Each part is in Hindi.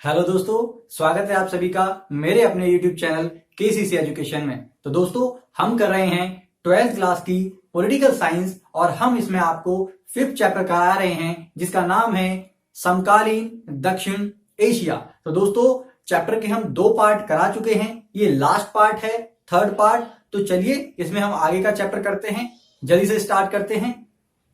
हेलो दोस्तों, स्वागत है आप सभी का मेरे अपने YouTube चैनल केसीसी एजुकेशन में। तो दोस्तों, हम कर रहे हैं 12th क्लास की पॉलिटिकल साइंस और हम इसमें आपको 5th चैप्टर करा रहे हैं जिसका नाम है समकालीन दक्षिण एशिया। तो दोस्तों, चैप्टर के हम 2 पार्ट करा चुके हैं, ये लास्ट पार्ट है, 3rd पार्ट। तो चलिए इसमें हम आगे का चैप्टर करते हैं, जल्दी से स्टार्ट करते हैं।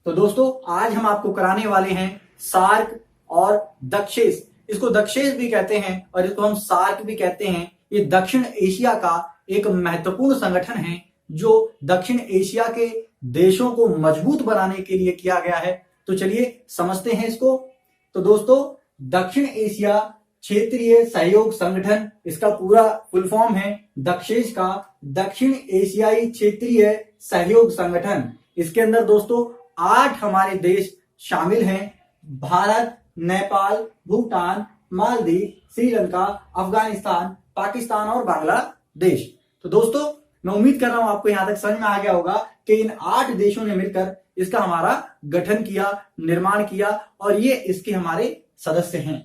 तो दोस्तों, आज हम आपको कराने वाले हैं सार्क और दक्षेस। इसको दक्षेस भी कहते हैं और इसको हम सार्क भी कहते हैं। ये दक्षिण एशिया का एक महत्वपूर्ण संगठन है जो दक्षिण एशिया के देशों को मजबूत बनाने के लिए किया गया है। तो चलिए समझते हैं इसको। तो दोस्तों, दक्षिण एशिया क्षेत्रीय सहयोग संगठन, इसका पूरा फुल फॉर्म है दक्षेस का, दक्षिण एशियाई क्षेत्रीय सहयोग संगठन। इसके अंदर दोस्तों 8 हमारे देश शामिल हैं: भारत, नेपाल, भूटान, मालदीव, श्रीलंका, अफगानिस्तान, पाकिस्तान और बांग्लादेश। तो दोस्तों, मैं उम्मीद कर रहा हूं आपको यहां तक समझ में आ गया होगा कि इन 8 देशों ने मिलकर इसका हमारा गठन किया, निर्माण किया और ये इसके हमारे सदस्य हैं।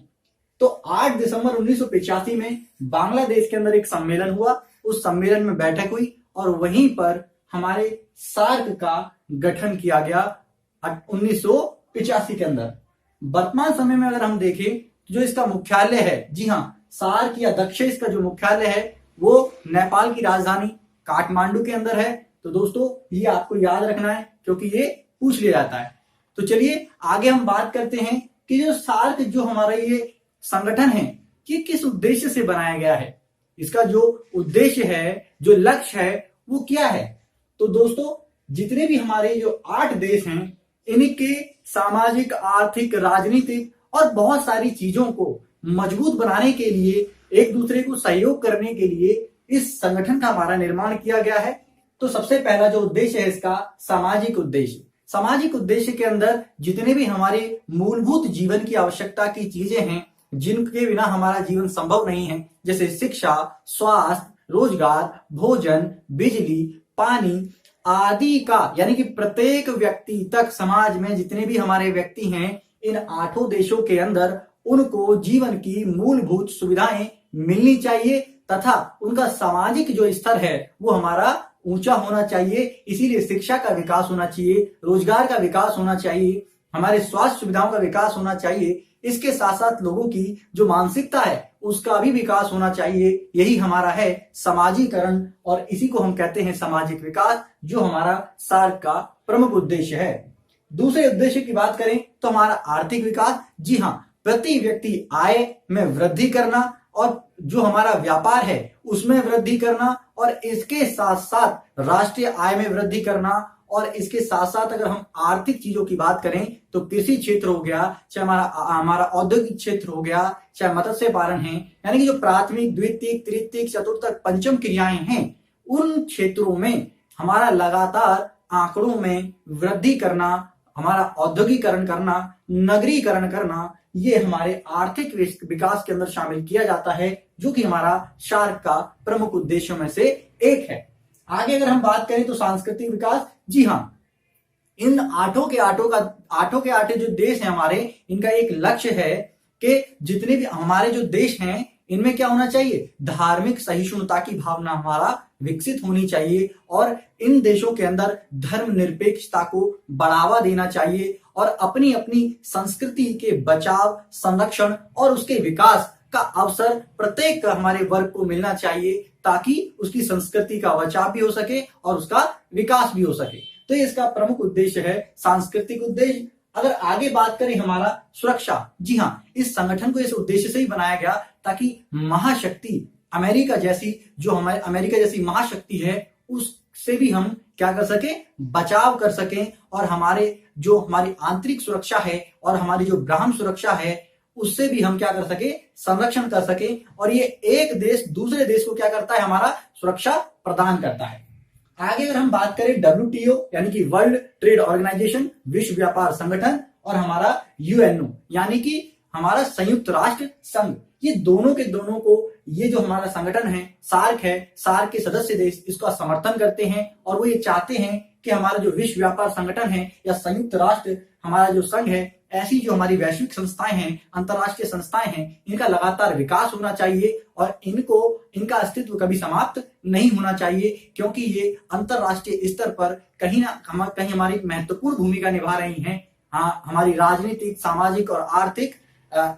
तो 8 दिसंबर 1985 में बांग्लादेश के अंदर एक सम्मेलन हुआ, उस सम्मेलन में बैठक हुई और वहीं पर हमारे सार्क का गठन किया गया 1985 के अंदर। वर्तमान समय में अगर हम देखें तो जो इसका मुख्यालय है, जी हाँ, सार्क या दक्षेस का जो मुख्यालय है वो नेपाल की राजधानी काठमांडू के अंदर है। तो दोस्तों, ये आपको याद रखना है क्योंकि ये पूछ लिया जाता है। तो चलिए आगे हम बात करते हैं कि जो सार्क जो हमारा ये संगठन है ये किस उद्देश्य से बनाया गया है, इसका जो उद्देश्य है, जो लक्ष्य है वो क्या है। तो दोस्तों, जितने भी हमारे जो 8 देश हैं इनके सामाजिक, आर्थिक, राजनीतिक और बहुत सारी चीजों को मजबूत बनाने के लिए, एक दूसरे को सहयोग करने के लिए इस संगठन का हमारा निर्माण किया गया है। तो सबसे पहला जो उद्देश्य है इसका, सामाजिक उद्देश्य। सामाजिक उद्देश्य के अंदर जितने भी हमारे मूलभूत जीवन की आवश्यकता की चीजें हैं जिनके बिना हमारा जीवन संभव नहीं है, जैसे शिक्षा, स्वास्थ्य, रोजगार, भोजन, बिजली, पानी आदि का, यानी कि प्रत्येक व्यक्ति तक समाज में जितने भी हमारे व्यक्ति हैं इन 8 देशों के अंदर उनको जीवन की मूलभूत सुविधाएं मिलनी चाहिए तथा उनका सामाजिक जो स्तर है वो हमारा ऊंचा होना चाहिए। इसीलिए शिक्षा का विकास होना चाहिए, रोजगार का विकास होना चाहिए, हमारे स्वास्थ्य सुविधाओं का विकास होना चाहिए। इसके साथ साथ लोगों की जो मानसिकता है उसका भी विकास होना चाहिए। यही हमारा है समाजीकरण और इसी को हम कहते हैं सामाजिक विकास, जो हमारा सार्क का प्रमुख उद्देश्य है। दूसरे उद्देश्य की बात करें तो हमारा आर्थिक विकास, जी हाँ, प्रति व्यक्ति आय में वृद्धि करना और जो हमारा व्यापार है उसमें वृद्धि करना और इसके साथ साथ राष्ट्रीय आय में वृद्धि करना। और इसके साथ साथ अगर हम आर्थिक चीजों की बात करें तो कृषि क्षेत्र हो गया, चाहे हमारा औद्योगिक क्षेत्र हो गया, चाहे मत्स्य पालन है, यानी कि जो प्राथमिक, द्वितीयक, तृतीयक, चतुर्थक, पंचम क्रियाएं हैं उन क्षेत्रों में हमारा लगातार आंकड़ों में वृद्धि करना, हमारा औद्योगिकरण करना, नगरीकरण करना, ये हमारे आर्थिक विकास के अंदर शामिल किया जाता है, जो कि हमारा सार्क का प्रमुख उद्देश्यों में से एक है। आगे अगर हम बात करें तो सांस्कृतिक विकास, जी हाँ, इन 8 के 8 जो देश हैं हमारे, इनका एक लक्ष्य है कि जितने भी हमारे जो देश हैं इनमें क्या होना चाहिए, धार्मिक सहिष्णुता की भावना हमारा विकसित होनी चाहिए और इन देशों के अंदर धर्मनिरपेक्षता को बढ़ावा देना चाहिए और अपनी अपनी संस्कृति के बचाव, संरक्षण और उसके विकास का अवसर प्रत्येक हमारे वर्ग को मिलना चाहिए ताकि उसकी संस्कृति का बचाव भी हो सके और उसका विकास भी हो सके। तो ये इसका प्रमुख उद्देश्य है, सांस्कृतिक उद्देश्य। अगर आगे बात करें हमारा सुरक्षा, जी हाँ, इस संगठन को इस उद्देश्य से ही बनाया गया ताकि महाशक्ति अमेरिका जैसी, जो हमारे अमेरिका जैसी महाशक्ति है उससे भी हम क्या कर सके, बचाव कर सकें और हमारे जो हमारी आंतरिक सुरक्षा है और हमारी जो बाह्य सुरक्षा है उससे भी हम क्या कर सके, संरक्षण कर सके। और ये एक देश दूसरे देश को क्या करता है, हमारा सुरक्षा प्रदान करता है। आगे अगर हम बात करें WTO यानी कि वर्ल्ड ट्रेड ऑर्गेनाइजेशन, विश्व व्यापार संगठन, और हमारा UNO यानी कि हमारा संयुक्त राष्ट्र संघ, ये दोनों के दोनों को ये जो हमारा संगठन है सार्क है, सार्क के सदस्य देश इसका समर्थन करते हैं और वो ये चाहते हैं कि हमारा जो विश्व व्यापार संगठन है या संयुक्त राष्ट्र हमारा जो संघ है ऐसी जो हमारी वैश्विक संस्थाएं हैं, अंतर्राष्ट्रीय संस्थाएं हैं, इनका लगातार विकास होना चाहिए और इनका अस्तित्व कभी समाप्त नहीं होना चाहिए, क्योंकि ये अंतर्राष्ट्रीय स्तर पर कहीं ना कहीं हमारी महत्वपूर्ण भूमिका निभा रही हैं। हाँ, हमारी राजनीतिक, सामाजिक और आर्थिक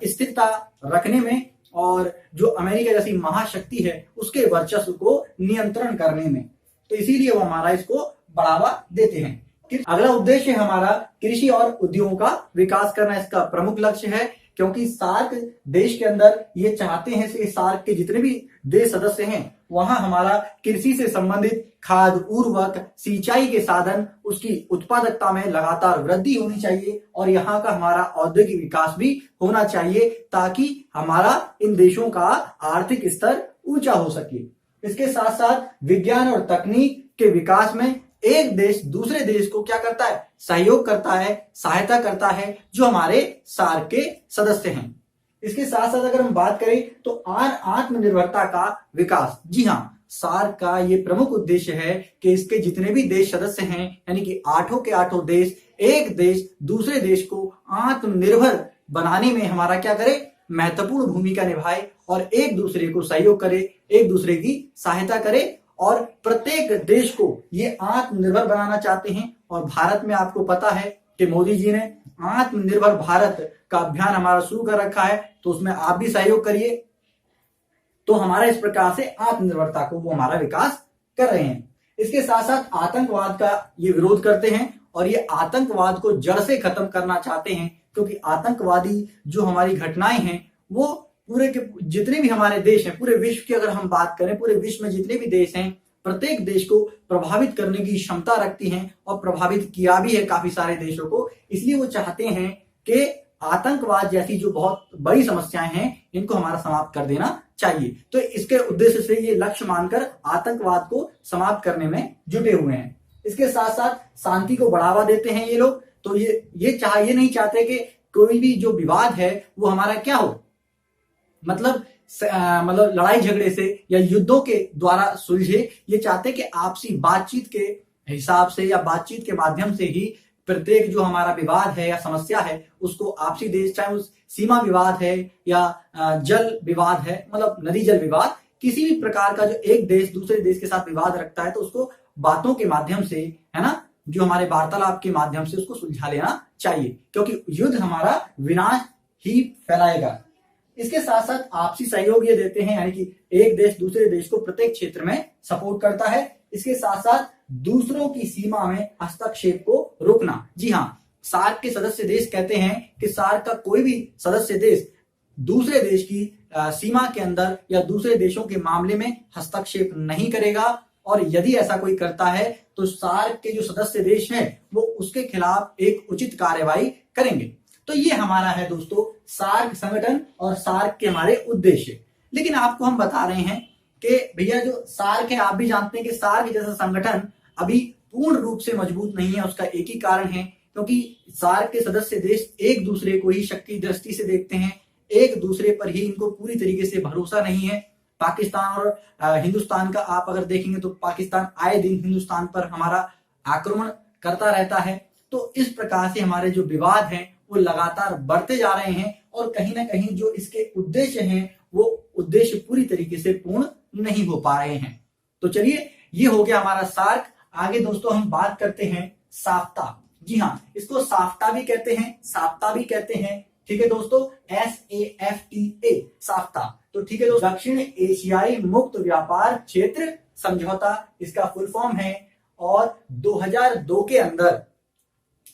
स्थिरता रखने में और जो अमेरिका जैसी महाशक्ति है उसके वर्चस्व को नियंत्रण करने में। तो इसीलिए वो हमारा इसको बढ़ावा देते हैं। अगला उद्देश्य हमारा कृषि और उद्योगों का विकास करना इसका प्रमुख लक्ष्य है, क्योंकि सार्क देश के अंदर ये चाहते हैं कि सार्क के जितने भी देश सदस्य हैं वहां हमारा कृषि से संबंधित खाद, उर्वरक, सिंचाई के साधन, उसकी उत्पादकता में लगातार वृद्धि होनी चाहिए और यहाँ का हमारा औद्योगिक विकास भी होना चाहिए, ताकि हमारा इन देशों का आर्थिक स्तर ऊंचा हो सके। इसके साथ साथ विज्ञान और तकनीक के विकास में एक देश दूसरे देश को क्या करता है, सहयोग करता है, सहायता करता है, जो हमारे सार्क के सदस्य हैं। इसके साथ साथ अगर हम बात करें तो आत्मनिर्भरता का विकास। जी हाँ, सार्क का ये प्रमुख उद्देश्य है कि इसके जितने भी देश सदस्य हैं, यानी कि 8 के 8 देश, एक देश दूसरे देश को आत्मनिर्भर बनाने में हमारा क्या करे, महत्वपूर्ण भूमिका निभाए और एक दूसरे को सहयोग करे, एक दूसरे की सहायता करे और प्रत्येक देश को ये आत्मनिर्भर बनाना चाहते हैं। और भारत में आपको पता है कि मोदी जी ने आत्मनिर्भर भारत का अभियान हमारा शुरू कर रखा है, तो उसमें आप भी सहयोग करिए। तो हमारा इस प्रकार से आत्मनिर्भरता को वो हमारा विकास कर रहे हैं। इसके साथ साथ आतंकवाद का ये विरोध करते हैं और ये आतंकवाद को जड़ से खत्म करना चाहते हैं, क्योंकि आतंकवादी जो हमारी घटनाएं हैं वो पूरे के जितने भी हमारे देश हैं, पूरे विश्व की अगर हम बात करें, पूरे विश्व में जितने भी देश हैं, प्रत्येक देश को प्रभावित करने की क्षमता रखती हैं और प्रभावित किया भी है काफी सारे देशों को। इसलिए वो चाहते हैं कि आतंकवाद जैसी जो बहुत बड़ी समस्याएं हैं इनको हमारा समाप्त कर देना चाहिए। तो इसके उद्देश्य से ये लक्ष्य मानकर आतंकवाद को समाप्त करने में जुटे हुए हैं। इसके साथ साथ शांति को बढ़ावा देते हैं ये लोग। तो ये नहीं चाहते कि कोई भी जो विवाद है वो हमारा क्या हो, मतलब लड़ाई झगड़े से या युद्धों के द्वारा सुलझे। ये चाहते हैं कि आपसी बातचीत के हिसाब से या बातचीत के माध्यम से ही प्रत्येक जो हमारा विवाद है या समस्या है उसको आपसी देश, चाहे उस सीमा विवाद है या जल विवाद है, मतलब नदी जल विवाद, किसी भी प्रकार का जो एक देश दूसरे देश के साथ विवाद रखता है तो उसको बातों के माध्यम से, है ना, जो हमारे वार्तालाप के माध्यम से उसको सुलझा लेना चाहिए, क्योंकि युद्ध हमारा विनाश ही फैलाएगा। इसके साथ साथ आपसी सहयोग ये देते हैं, यानी कि एक देश दूसरे देश को प्रत्येक क्षेत्र में सपोर्ट करता है। इसके साथ साथ दूसरों की सीमा में हस्तक्षेप को रोकना। जी हाँ, सार्क के सदस्य देश कहते हैं कि सार्क का कोई भी सदस्य देश दूसरे देश की सीमा के अंदर या दूसरे देशों के मामले में हस्तक्षेप नहीं करेगा, और यदि ऐसा कोई करता है तो सार्क के जो सदस्य देश हैं वो उसके खिलाफ एक उचित कार्रवाई करेंगे। तो ये हमारा है दोस्तों सार्क संगठन और सार्क के हमारे उद्देश्य। लेकिन आपको हम बता रहे हैं कि भैया जो सार्क है, आप भी जानते हैं कि सार्क जैसा संगठन अभी पूर्ण रूप से मजबूत नहीं है। उसका एक ही कारण है, क्योंकि सार्क के सदस्य देश एक दूसरे को ही शक्ति दृष्टि से देखते हैं, एक दूसरे पर ही इनको पूरी तरीके से भरोसा नहीं है। पाकिस्तान और हिंदुस्तान का आप अगर देखेंगे तो पाकिस्तान आए दिन हिंदुस्तान पर हमारा आक्रमण करता रहता है। तो इस प्रकार से हमारे जो विवाद हैं वो लगातार बढ़ते जा रहे हैं और कहीं ना कहीं जो इसके उद्देश्य हैं वो उद्देश्य पूरी तरीके से पूर्ण नहीं हो पा रहे हैं। तो चलिए, ये हो गया हमारा सार्क। आगे दोस्तों हम बात करते हैं साफ्ता। जी हाँ, इसको साफ्ता भी कहते हैं, साफ्ता भी कहते हैं। ठीक है दोस्तों, SAFTA, साफ्ता। तो ठीक है दोस्तों, दक्षिण एशियाई मुक्त व्यापार क्षेत्र समझौता इसका फुल फॉर्म है। और 2002 के अंदर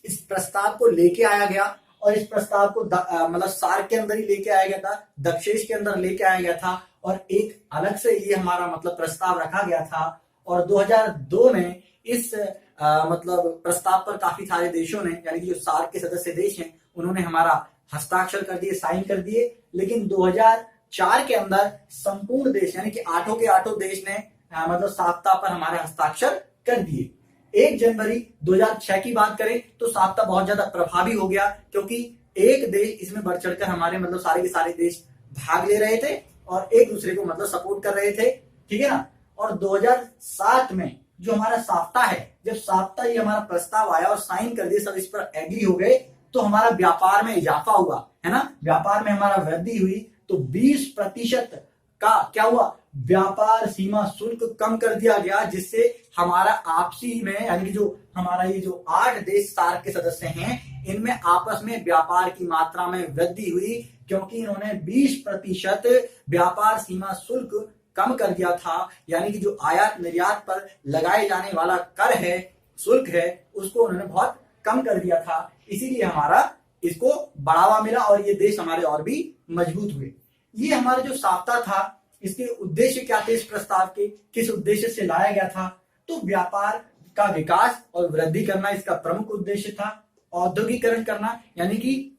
इस प्रस्ताव को लेके आया गया और इस प्रस्ताव को मतलब सार्क के अंदर ही लेके आया गया था, दक्षेश के अंदर लेके आया गया था और एक अलग से ये हमारा मतलब प्रस्ताव रखा गया था। और 2002 में इस मतलब प्रस्ताव पर काफी सारे देशों ने, यानी कि जो सार्क के सदस्य देश हैं, उन्होंने हमारा हस्ताक्षर कर दिए, साइन कर दिए। लेकिन 2004 के अंदर संपूर्ण देश, यानी कि 8 के 8 देश ने मतलब साफ्ता पर हमारे हस्ताक्षर कर दिए। 1 जनवरी 2006 की बात करें तो साफ्ता बहुत ज्यादा प्रभावी हो गया, क्योंकि एक देश इसमें बढ़ चढ़कर हमारे मतलब सारे के सारे देश भाग ले रहे थे और एक दूसरे को मतलब सपोर्ट कर रहे थे। ठीक है ना। और 2007 में जो हमारा साफ्ता है, जब साफ्ता ये हमारा प्रस्ताव आया और साइन कर दिए, सब इस पर एग्री हो गए, तो हमारा व्यापार में इजाफा हुआ, है ना, व्यापार में हमारा वृद्धि हुई, तो 20% का क्या हुआ, व्यापार सीमा शुल्क कम कर दिया गया, जिससे हमारा आपसी में यानी कि जो हमारा ये जो 8 देश सार्क के सदस्य हैं, इनमें आपस में व्यापार की मात्रा में वृद्धि हुई, क्योंकि इन्होंने 20% व्यापार सीमा शुल्क कम कर दिया था। यानी कि जो आयात निर्यात पर लगाए जाने वाला कर है, शुल्क है, उसको उन्होंने बहुत कम कर दिया था। इसीलिए हमारा इसको बढ़ावा मिला और ये देश हमारे और भी मजबूत हुए। ये हमारा जो साफ्ता था, इसके उद्देश्य क्या थे, इस प्रस्ताव के किस उद्देश्य से लाया गया था, तो व्यापार का विकास और वृद्धि करना इसका प्रमुख उद्देश्य था। औद्योगिकरण करना, यानी कि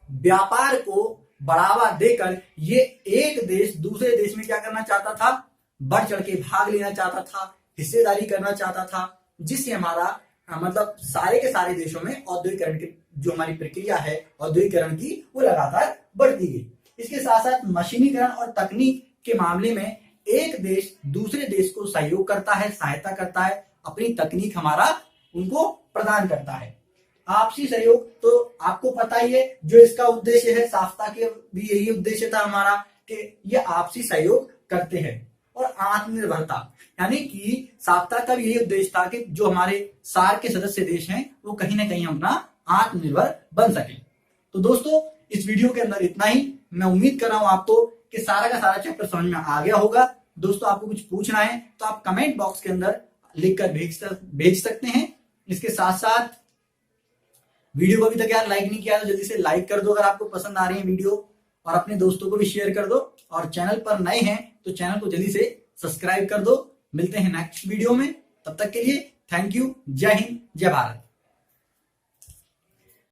व्यापार को बढ़ावा देकर ये एक देश दूसरे देश में क्या करना चाहता था, बढ़ चढ़ के भाग लेना चाहता था, हिस्सेदारी करना चाहता था, जिससे हमारा मतलब सारे के सारे देशों में औद्योगिकरण की जो हमारी प्रक्रिया है औद्योगिकरण की, वो लगातार बढ़ती गई। इसके साथ साथ मशीनीकरण और तकनीक के मामले में एक देश दूसरे देश को सहयोग करता है, सहायता करता है, अपनी तकनीक हमारा उनको प्रदान करता है। आपसी सहयोग तो आपको पता ही है, जो इसका उद्देश्य है, साफ्ता के भी यही उद्देश्य था हमारा कि ये आपसी सहयोग करते हैं। और आत्मनिर्भरता, यानी कि साफ्ता का भी यही उद्देश्य था कि जो हमारे सार्क के सदस्य देश हैं, वो कहीं ना कहीं अपना आत्मनिर्भर बन सके। तो दोस्तों, इस वीडियो के अंदर इतना ही। मैं उम्मीद कर रहा हूं आपको कि सारा का सारा चैप्टर समझ में आ गया होगा। दोस्तों, आपको कुछ पूछना है तो आप कमेंट बॉक्स के अंदर लिखकर भेज सकते हैं। इसके साथ साथ वीडियो को अभी तक यार लाइक नहीं किया तो जल्दी से लाइक कर दो अगर आपको पसंद आ रही है वीडियो, और अपने दोस्तों को भी शेयर कर दो, और चैनल पर नए हैं तो चैनल को जल्दी से सब्सक्राइब कर दो। मिलते हैं नेक्स्ट वीडियो में, तब तक के लिए थैंक यू। जय हिंद, जय भारत।